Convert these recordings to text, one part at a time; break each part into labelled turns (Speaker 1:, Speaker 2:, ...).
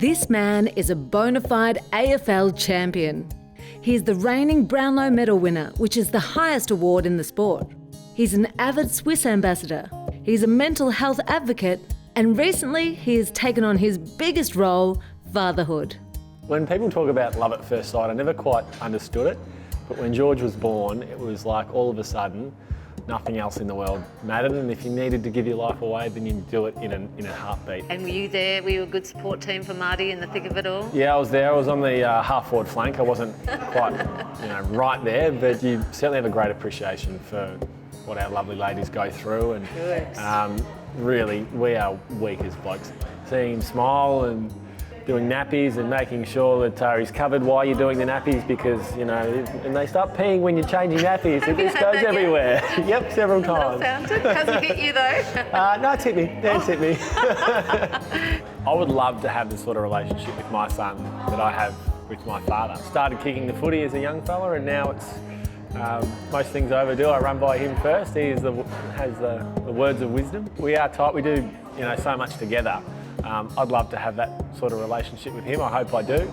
Speaker 1: This man is a bona fide AFL champion. He's the reigning Brownlow Medal winner, which is the highest award in the sport. He's an avid Swiss ambassador. He's a mental health advocate, and recently he has taken on his biggest role, fatherhood.
Speaker 2: When people talk about love at first sight, I never quite understood it, but when George was born, it was like all of a sudden, nothing else in the world mattered, and if you needed to give your life away, then you'd do it in a heartbeat.
Speaker 3: And were you there? Were you a good support team for Marty in the thick of it all?
Speaker 2: Yeah, I was there. I was on the half-forward flank. I wasn't quite, right there, but you certainly have a great appreciation for what our lovely ladies go through, and really, we are weak as blokes. Seeing him smile and doing nappies and making sure that he's covered while you're doing the nappies, because, and they start peeing when you're changing nappies. It just goes everywhere. Yep, several times.
Speaker 3: Fountain. Hasn't hit you though?
Speaker 2: No, it's hit me. It's hit me. I would love to have the sort of relationship with my son that I have with my father. Started kicking the footy as a young fella, and now it's most things I ever do, I run by him first. He has the words of wisdom. We are tight. We do, so much together. I'd love to have that sort of relationship with him. I hope I do.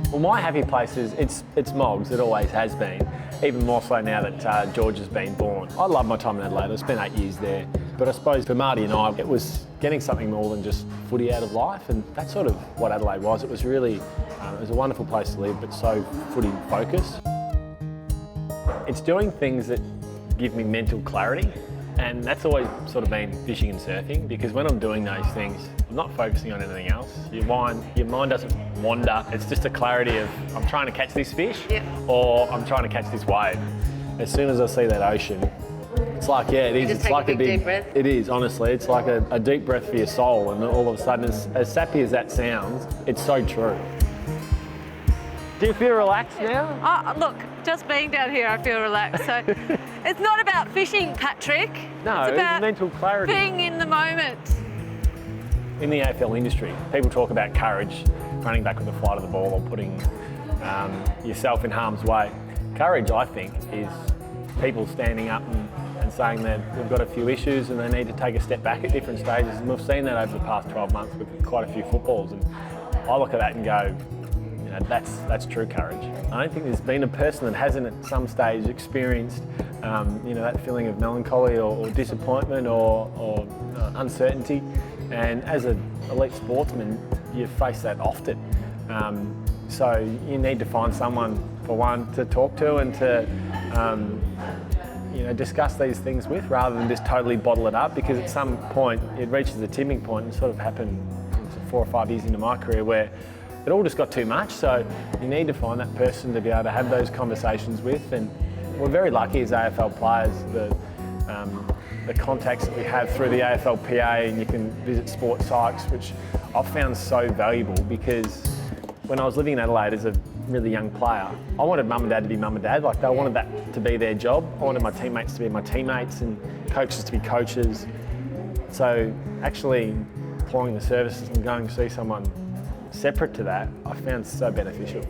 Speaker 2: Well, my happy place is it's Moggs. It always has been. Even more so now that George has been born. I love my time in Adelaide. I spent 8 years there. But I suppose for Marty and I, it was getting something more than just footy out of life, and that's sort of what Adelaide was. It was really, it was a wonderful place to live, but so footy focused. It's doing things that give me mental clarity. And that's always sort of been fishing and surfing, because when I'm doing those things, I'm not focusing on anything else. Your mind doesn't wander. It's just a clarity of, I'm trying to catch this fish, or I'm trying to catch this wave. As soon as I see that ocean, it's like, it is. It's like a big
Speaker 3: deep breath.
Speaker 2: It is, honestly. It's like a deep breath for your soul, and all of a sudden, as sappy as that sounds, it's so true. Do you feel relaxed now?
Speaker 3: Oh, look, just being down here, I feel relaxed. So it's not about fishing, Patrick.
Speaker 2: No,
Speaker 3: it's about
Speaker 2: mental clarity.
Speaker 3: being in the moment.
Speaker 2: In the AFL industry, people talk about courage, running back with the flight of the ball, or putting yourself in harm's way. Courage, I think, is people standing up and saying that we've got a few issues and they need to take a step back at different stages. And we've seen that over the past 12 months with quite a few footballs. And I look at that and go, that's true courage. I don't think there's been a person that hasn't at some stage experienced that feeling of melancholy or disappointment or uncertainty. And as an elite sportsman, you face that often. So you need to find someone, for one, to talk to and to discuss these things with, rather than just totally bottle it up, because at some point it reaches a tipping point, and sort of happened 4 or 5 years into my career, where it all just got too much. So you need to find that person to be able to have those conversations with. And we're very lucky as AFL players, the contacts that we have through the AFLPA, and you can visit sports sites, which I've found so valuable, because when I was living in Adelaide as a really young player, I wanted mum and dad to be mum and dad. Like, they wanted that to be their job. I wanted my teammates to be my teammates and coaches to be coaches. So actually employing the services and going to see someone separate to that, I found so beneficial.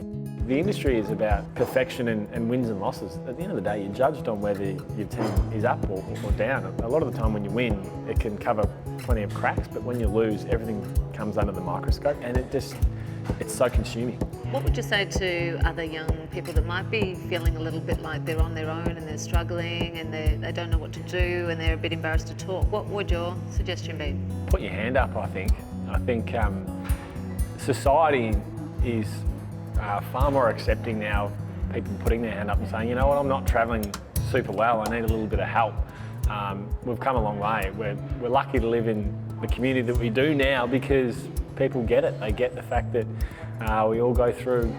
Speaker 2: The industry is about perfection and wins and losses. At the end of the day, you're judged on whether your team is up or down. A lot of the time when you win, it can cover plenty of cracks, but when you lose, everything comes under the microscope, and it's so consuming.
Speaker 3: What would you say to other young people that might be feeling a little bit like they're on their own and they're struggling and they don't know what to do and they're a bit embarrassed to talk? What would your suggestion be? Put
Speaker 2: your hand up, I think. I think society is far more accepting now of people putting their hand up and saying, you know what, I'm not travelling super well, I need a little bit of help. We've come a long way. We're lucky to live in the community that we do now, because people get it. They get the fact that we all go through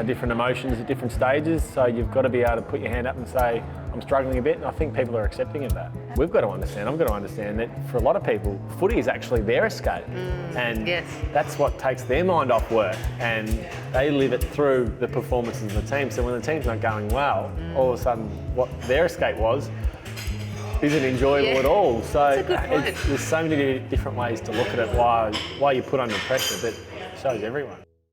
Speaker 2: different emotions at different stages, so you've got to be able to put your hand up and say, I'm struggling a bit, and I think people are accepting of that. We've got to understand, I've got to understand that for a lot of people, footy is actually their escape. And that's what takes their mind off work, and they live it through the performances of the team. So when the team's not going well, all of a sudden what their escape was isn't enjoyable at all. So there's so many different ways to look at it, why you put under pressure, but it shows everyone.